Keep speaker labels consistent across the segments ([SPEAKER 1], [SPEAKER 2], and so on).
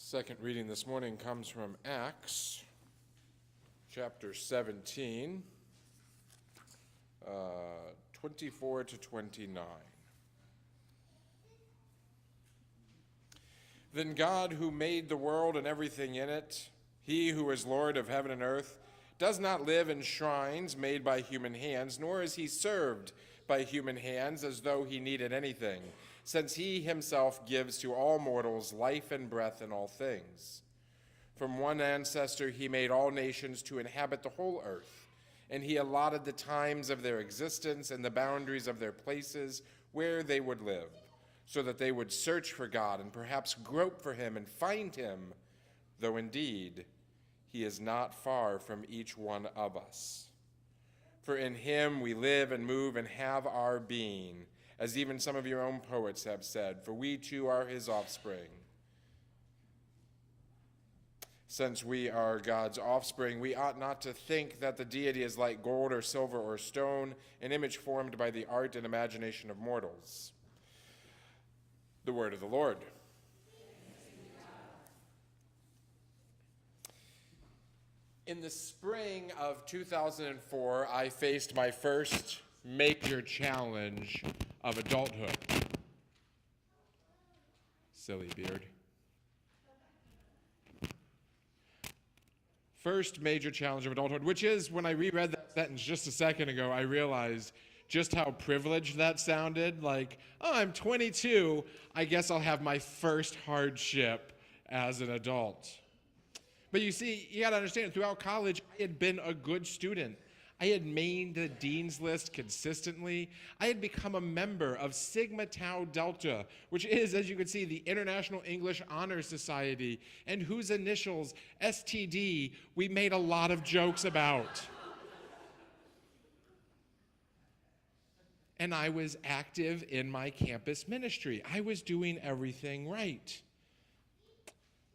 [SPEAKER 1] Second reading this morning comes from Acts, chapter 17, 24 to 29. Then God, who made the world and everything in it, he who is Lord of heaven and earth, does not live in shrines made by human hands, nor is he served by human hands as though he needed anything, since he himself gives to all mortals life and breath in all things. From one ancestor he made all nations to inhabit the whole earth, and he allotted the times of their existence and the boundaries of their places where they would live, so that they would search for God and perhaps grope for him and find him, though indeed he is not far from each one of us. For in him we live and move and have our being, as even some of your own poets have said, for we too are his offspring. Since we are God's offspring, we ought not to think that the deity is like gold or silver or stone, an image formed by the art and imagination of mortals. The word of the Lord. In the spring of 2004, I faced my first major challenge of adulthood. Silly beard. First major challenge of adulthood, which is, when I reread that sentence just a second ago, I realized just how privileged that sounded. Like, oh, I'm 22, I guess I'll have my first hardship as an adult. But you see, you gotta understand, throughout college, I had been a good student. I had made the dean's list consistently. I had become a member of Sigma Tau Delta, which is, as you can see, the International English Honor Society, and whose initials, STD, we made a lot of jokes about. And I was active in my campus ministry. I was doing everything right.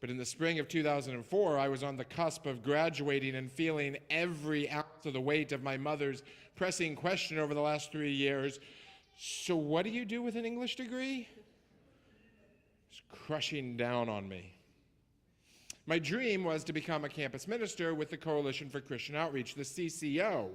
[SPEAKER 1] But in the spring of 2004, I was on the cusp of graduating and feeling every ounce of the weight of my mother's pressing question over the last 3 years. So what do you do with an English degree? It's crushing down on me. My dream was to become a campus minister with the Coalition for Christian Outreach, the CCO,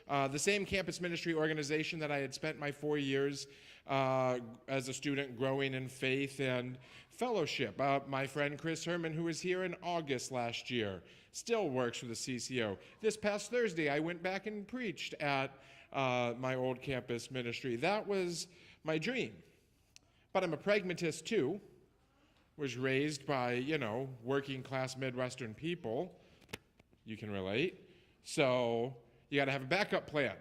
[SPEAKER 1] the same campus ministry organization that I had spent my 4 years as a student growing in faith and fellowship. My friend Chris Herman, who was here in August last year, still works for the CCO. This past Thursday, I went back and preached at my old campus ministry. That was my dream. But I'm a pragmatist too. Was raised by, working class Midwestern people. You can relate. So you got to have a backup plan.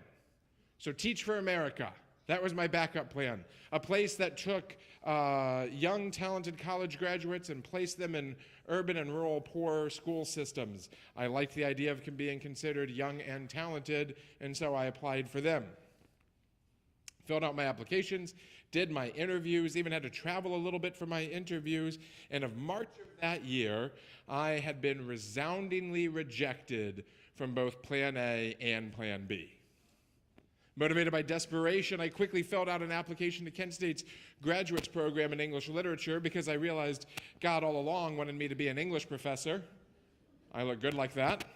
[SPEAKER 1] So Teach for America. That was my backup plan. A place that took young, talented college graduates and placed them in urban and rural poor school systems. I liked the idea of being considered young and talented, and so I applied for them. Filled out my applications, did my interviews, even had to travel a little bit for my interviews, and of March of that year, I had been resoundingly rejected from both Plan A and Plan B. Motivated by desperation, I quickly filled out an application to Kent State's graduates program in English literature because I realized God all along wanted me to be an English professor. I look good like that.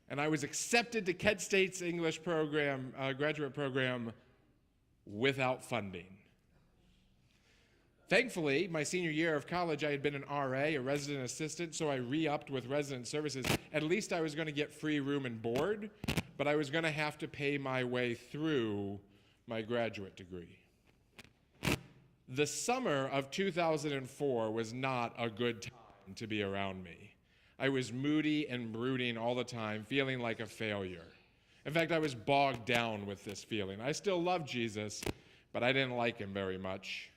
[SPEAKER 1] And I was accepted to Kent State's English program, graduate program, without funding. Thankfully, my senior year of college, I had been an RA, a resident assistant, so I re-upped with resident services. At least I was going to get free room and board, but I was going to have to pay my way through my graduate degree. The summer of 2004 was not a good time to be around me. I was moody and brooding all the time, feeling like a failure. In fact, I was bogged down with this feeling. I still loved Jesus, but I didn't like him very much.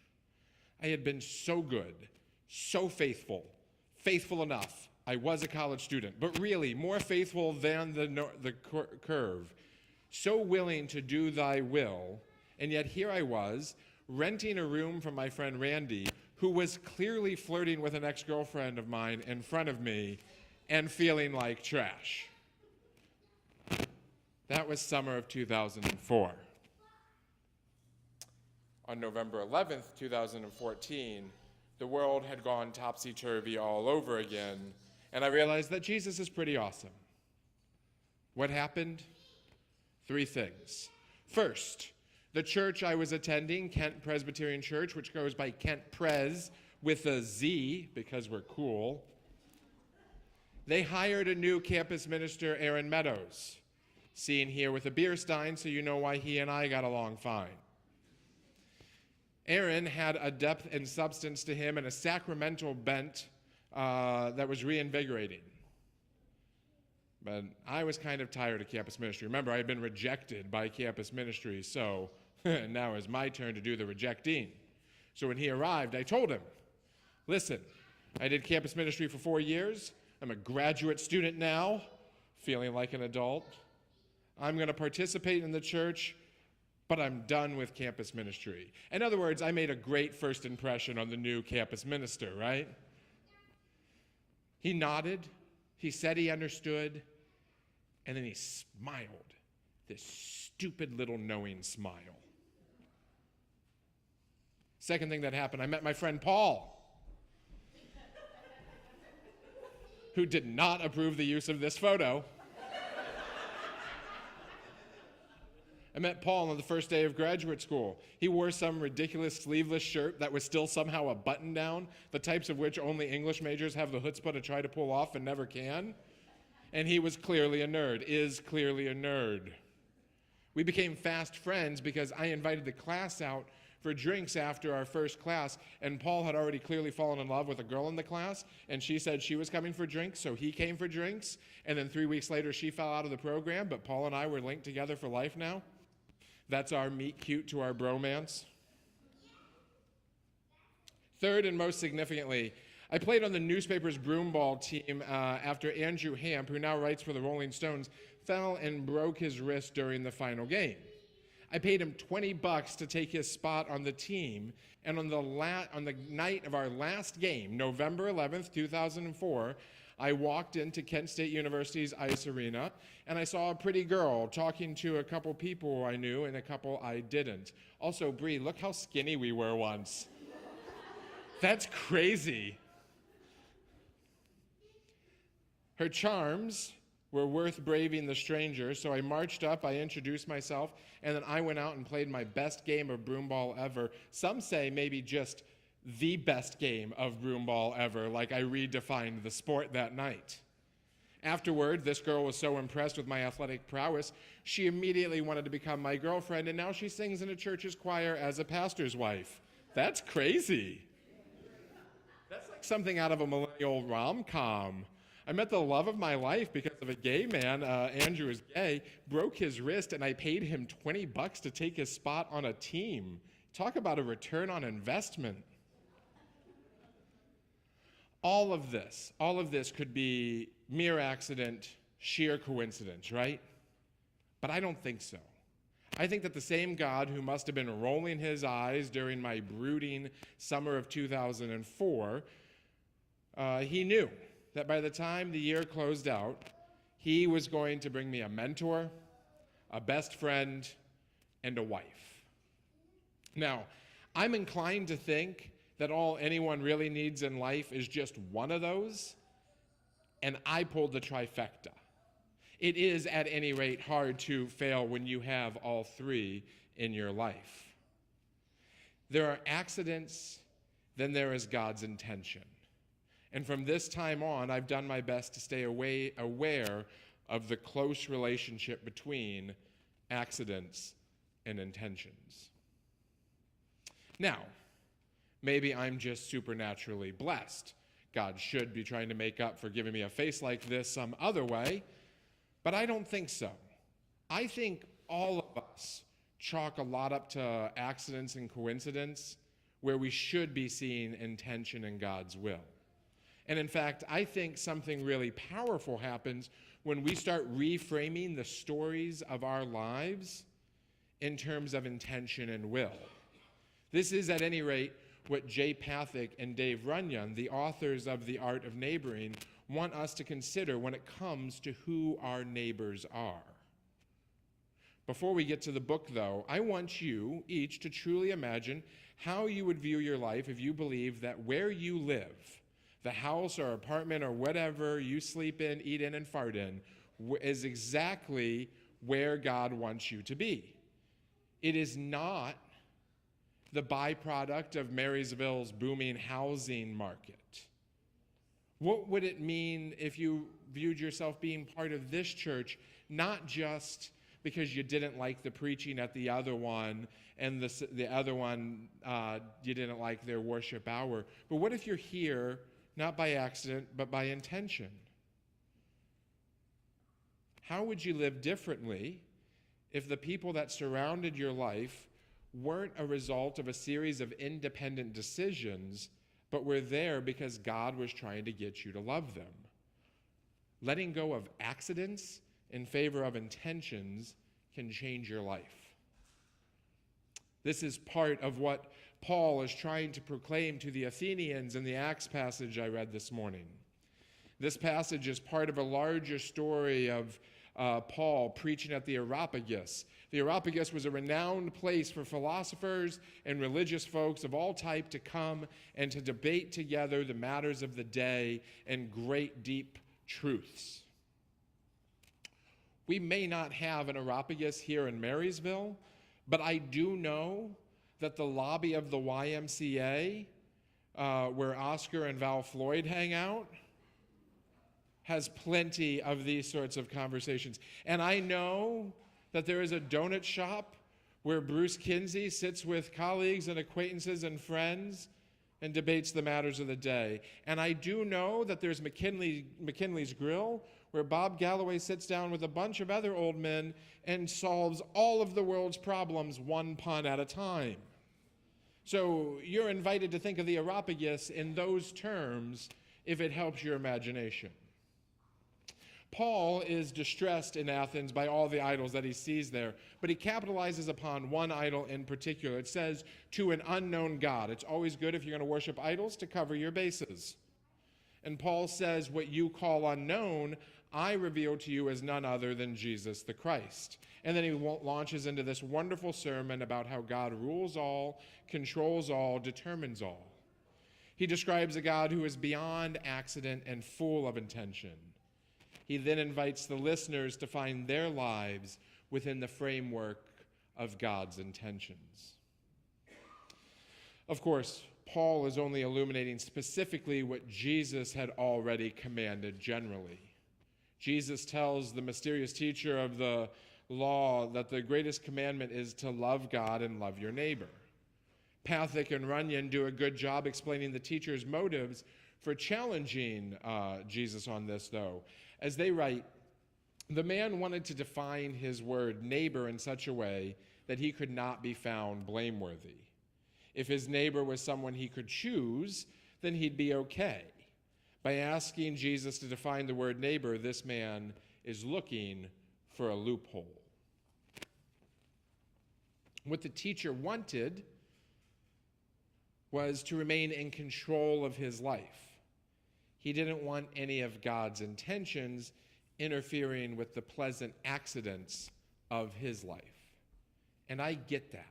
[SPEAKER 1] I had been so good, so faithful enough. I was a college student, but really more faithful than the curve, so willing to do thy will, and yet here I was, renting a room from my friend Randy, who was clearly flirting with an ex-girlfriend of mine in front of me, and feeling like trash. That was summer of 2004. On November 11th, 2014, The world had gone topsy-turvy all over again, and I realized that Jesus is pretty awesome. What happened? 3 things. First, the church I was attending, Kent Presbyterian Church, which goes by Kent Pres with a Z because we're cool, they hired a new campus minister, Aaron Meadows. Seen here with a beer stein, so you know why he and I got along fine. Aaron had a depth and substance to him and a sacramental bent that was reinvigorating. But I was kind of tired of campus ministry. Remember, I had been rejected by campus ministry, so now it's my turn to do the rejecting. So when he arrived, I told him, listen, I did campus ministry for 4 years. I'm a graduate student now, feeling like an adult. I'm going to participate in the church, but I'm done with campus ministry. In other words, I made a great first impression on the new campus minister, right? He nodded, he said he understood, and then he smiled, this stupid little knowing smile. Second thing that happened, I met my friend Paul, who did not approve the use of this photo. I met Paul on the first day of graduate school. He wore some ridiculous sleeveless shirt that was still somehow a button down, the types of which only English majors have the chutzpah to try to pull off and never can. And he was clearly a nerd, is clearly a nerd. We became fast friends because I invited the class out for drinks after our first class, and Paul had already clearly fallen in love with a girl in the class, and she said she was coming for drinks, so he came for drinks, and then 3 weeks later she fell out of the program, but Paul and I were linked together for life now. That's our meet cute to our bromance. Third and most significantly, I played on the newspaper's broomball team after Andrew Hamp, who now writes for the Rolling Stones, fell and broke his wrist during the final game. I paid him $20 to take his spot on the team, and on the night of our last game, November 11th, 2004, I walked into Kent State University's ice arena, and I saw a pretty girl talking to a couple people I knew and a couple I didn't. Also, Bree, look how skinny we were once. That's crazy. Her charms were worth braving the stranger, so I marched up, I introduced myself, and then I went out and played my best game of broomball ever. Some say maybe just the best game of broomball ever, like I redefined the sport that night. Afterward, this girl was so impressed with my athletic prowess, she immediately wanted to become my girlfriend, and now she sings in a church's choir as a pastor's wife. That's crazy. That's like something out of a millennial rom-com. I met the love of my life because of a gay man. Andrew is gay, broke his wrist, and I paid him $20 to take his spot on a team. Talk about a return on investment. All of this could be mere accident, sheer coincidence, right? But I don't think so. I think that the same God who must have been rolling his eyes during my brooding summer of 2004, he knew that by the time the year closed out, he was going to bring me a mentor, a best friend, and a wife. Now, I'm inclined to think that all anyone really needs in life is just one of those, and I pulled the trifecta. It is, at any rate, hard to fail when you have all 3 in your life. There are accidents, then there is God's intention. And from this time on, I've done my best to stay aware of the close relationship between accidents and intentions. Now, maybe I'm just supernaturally blessed. God should be trying to make up for giving me a face like this some other way, but I don't think so. I think all of us chalk a lot up to accidents and coincidence where we should be seeing intention in God's will. And in fact, I think something really powerful happens when we start reframing the stories of our lives in terms of intention and will. This is, at any rate, what Jay Pathak and Dave Runyon, the authors of The Art of Neighboring, want us to consider when it comes to who our neighbors are. Before we get to the book, though, I want you each to truly imagine how you would view your life if you believe that where you live, the house or apartment or whatever you sleep in, eat in, and fart in, is exactly where God wants you to be. It is not the byproduct of Marysville's booming housing market. What would it mean if you viewed yourself being part of this church, not just because you didn't like the preaching at the other one, and the other one you didn't like their worship hour, but what if you're here not by accident, but by intention? How would you live differently if the people that surrounded your life weren't a result of a series of independent decisions, but were there because God was trying to get you to love them? Letting go of accidents in favor of intentions can change your life. This is part of what Paul is trying to proclaim to the Athenians in the Acts passage I read this morning. This passage is part of a larger story of Paul preaching at the Areopagus. The Areopagus was a renowned place for philosophers and religious folks of all type to come and to debate together the matters of the day and great deep truths. We may not have an Areopagus here in Marysville, but I do know that the lobby of the YMCA, where Oscar and Val Floyd hang out, has plenty of these sorts of conversations. And I know that there is a donut shop where Bruce Kinsey sits with colleagues and acquaintances and friends and debates the matters of the day. And I do know that there's McKinley's Grill, where Bob Galloway sits down with a bunch of other old men and solves all of the world's problems one pun at a time. So you're invited to think of the Areopagus in those terms if it helps your imagination. Paul is distressed in Athens by all the idols that he sees there, but he capitalizes upon one idol in particular. It says, to an unknown God. It's always good if you're going to worship idols to cover your bases. And Paul says, what you call unknown, I reveal to you as none other than Jesus the Christ. And then he launches into this wonderful sermon about how God rules all, controls all, determines all. He describes a God who is beyond accident and full of intention. He then invites the listeners to find their lives within the framework of God's intentions. Of course, Paul is only illuminating specifically what Jesus had already commanded generally. Jesus tells the mysterious teacher of the law that the greatest commandment is to love God and love your neighbor. Pathak and Runyon do a good job explaining the teacher's motives for challenging Jesus on this, though. As they write, the man wanted to define his word neighbor in such a way that he could not be found blameworthy. If his neighbor was someone he could choose, then he'd be okay. By asking Jesus to define the word neighbor, this man is looking for a loophole. What the teacher wanted was to remain in control of his life. He didn't want any of God's intentions interfering with the pleasant accidents of his life. And I get that.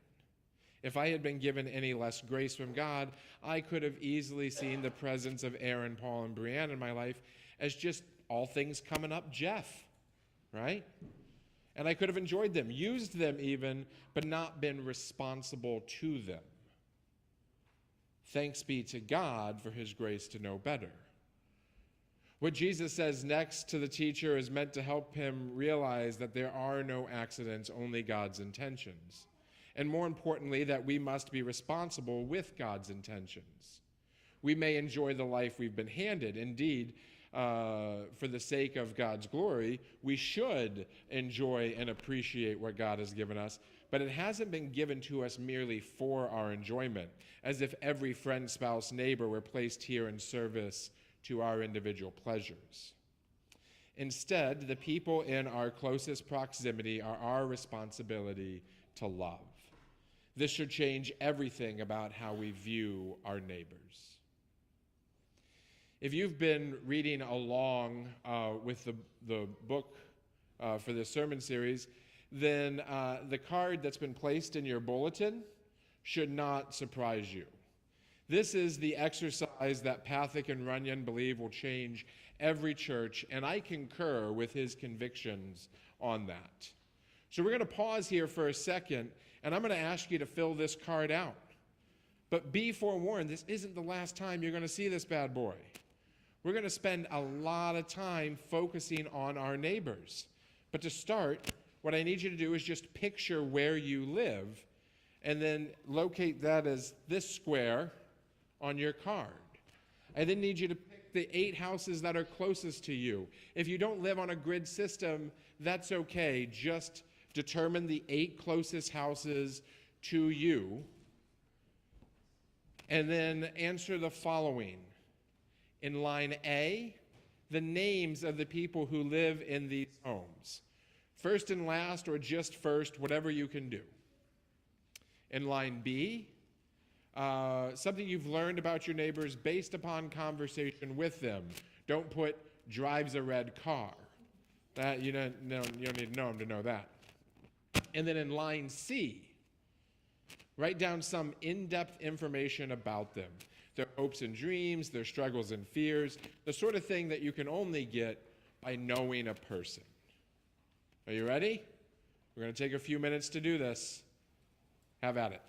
[SPEAKER 1] If I had been given any less grace from God, I could have easily seen the presence of Aaron, Paul, and Brianne in my life as just all things coming up Jeff, right? And I could have enjoyed them, used them even, but not been responsible to them. Thanks be to God for his grace to know better. What Jesus says next to the teacher is meant to help him realize that there are no accidents, only God's intentions. And more importantly, that we must be responsible with God's intentions. We may enjoy the life we've been handed. Indeed, for the sake of God's glory, we should enjoy and appreciate what God has given us, but it hasn't been given to us merely for our enjoyment, as if every friend, spouse, neighbor were placed here in service to our individual pleasures. Instead, the people in our closest proximity are our responsibility to love. This should change everything about how we view our neighbors. If you've been reading along with the book for this sermon series, then the card that's been placed in your bulletin should not surprise you. This is the exercise that Pathak and Runyon believe will change every church, and I concur with his convictions on that. So we're going to pause here for a second, and I'm going to ask you to fill this card out. But be forewarned, this isn't the last time you're going to see this bad boy. We're going to spend a lot of time focusing on our neighbors. But to start, what I need you to do is just picture where you live, and then locate that as this square on your card. I then need you to pick the 8 houses that are closest to you. If you don't live on a grid system, that's okay. Just determine the 8 closest houses to you, and then answer the following. In line A, the names of the people who live in these homes. First and last, or just first, whatever you can do. In line B, something you've learned about your neighbors based upon conversation with them. Don't put drives a red car. That you don't need to know them to know that. And then in line C, write down some in-depth information about them. Their hopes and dreams, their struggles and fears, the sort of thing that you can only get by knowing a person. Are you ready? We're going to take a few minutes to do this. Have at it.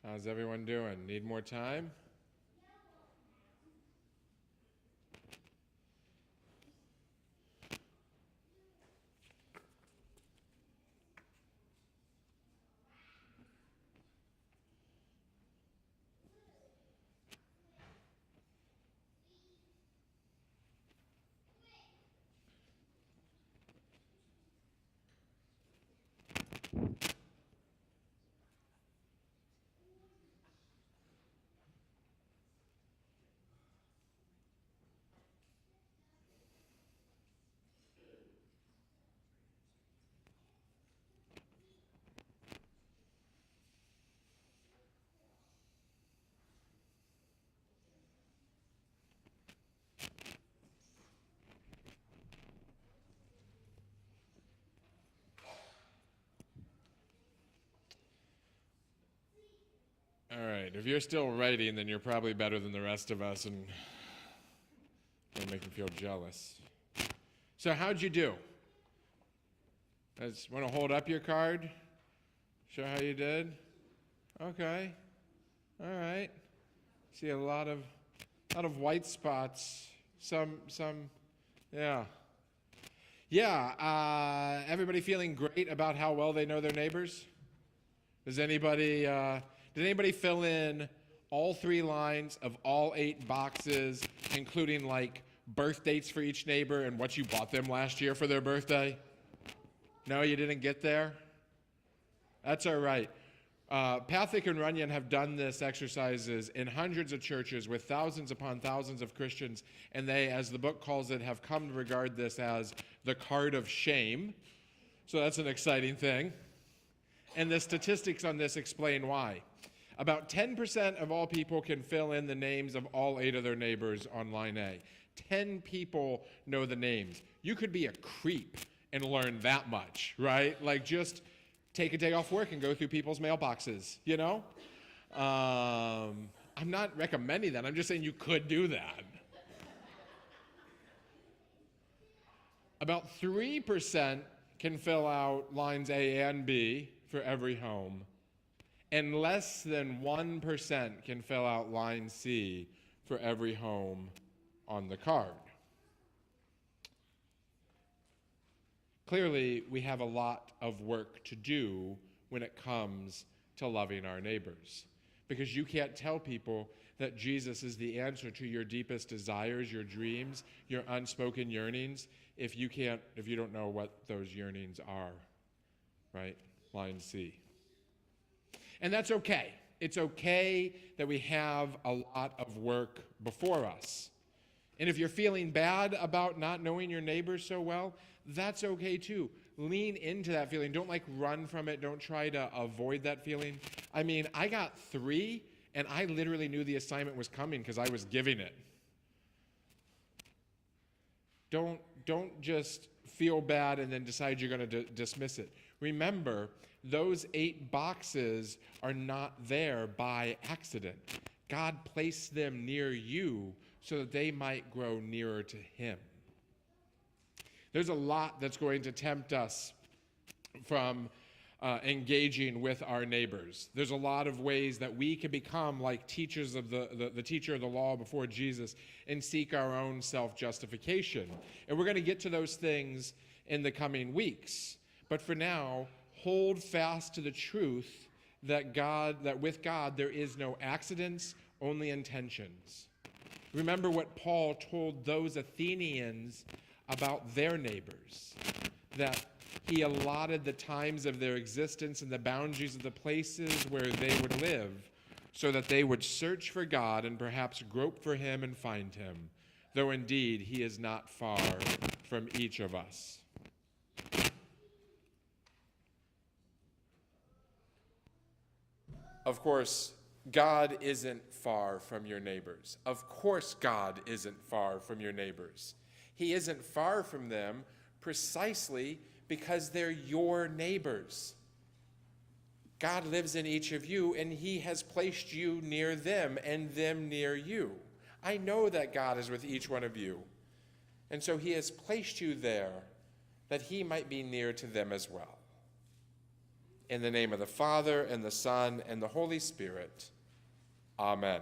[SPEAKER 1] How's everyone doing? Need more time? All right, if you're still writing, then you're probably better than the rest of us, and it'll make me feel jealous. So how'd you do? Want to hold up your card? Show how you did? Okay. All right. See a lot of white spots. Some, yeah. Yeah, everybody feeling great about how well they know their neighbors? Did anybody fill in all 3 lines of all 8 boxes, including like birth dates for each neighbor and what you bought them last year for their birthday? No, you didn't get there? That's all right. Pathak and Runyon have done this exercises in hundreds of churches with thousands upon thousands of Christians, and they, as the book calls it, have come to regard this as the card of shame. So that's an exciting thing. And the statistics on this explain why. About 10% of all people can fill in the names of all 8 of their neighbors on line A. 10 people know the names. You could be a creep and learn that much, right? Like, just take a day off work and go through people's mailboxes, you know? I'm not recommending that. I'm just saying you could do that. About 3% can fill out lines A and B for every home, and less than 1% can fill out line C for every home on the card. Clearly, we have a lot of work to do when it comes to loving our neighbors, because you can't tell people that Jesus is the answer to your deepest desires, your dreams, your unspoken yearnings, if you don't know what those yearnings are, right? Line C. And that's okay. It's okay that we have a lot of work before us. And if you're feeling bad about not knowing your neighbors so well, that's okay too. Lean into that feeling. Don't run from it. Don't try to avoid that feeling. I mean, I got 3, and I literally knew the assignment was coming because I was giving it. Don't just feel bad and then decide you're going to dismiss it. Remember, those 8 boxes are not there by accident. God placed them near you so that they might grow nearer to Him. There's a lot that's going to tempt us from engaging with our neighbors. There's a lot of ways that we can become like teachers of the teacher of the law before Jesus and seek our own self-justification. And we're going to get to those things in the coming weeks. But for now, hold fast to the truth that with God there is no accidents, only intentions. Remember what Paul told those Athenians about their neighbors, that he allotted the times of their existence and the boundaries of the places where they would live so that they would search for God and perhaps grope for Him and find Him, though indeed He is not far from each of us. Of course, God isn't far from your neighbors. Of course, God isn't far from your neighbors. He isn't far from them precisely because they're your neighbors. God lives in each of you, and He has placed you near them and them near you. I know that God is with each one of you, and so He has placed you there that He might be near to them as well. In the name of the Father, and the Son, and the Holy Spirit, Amen.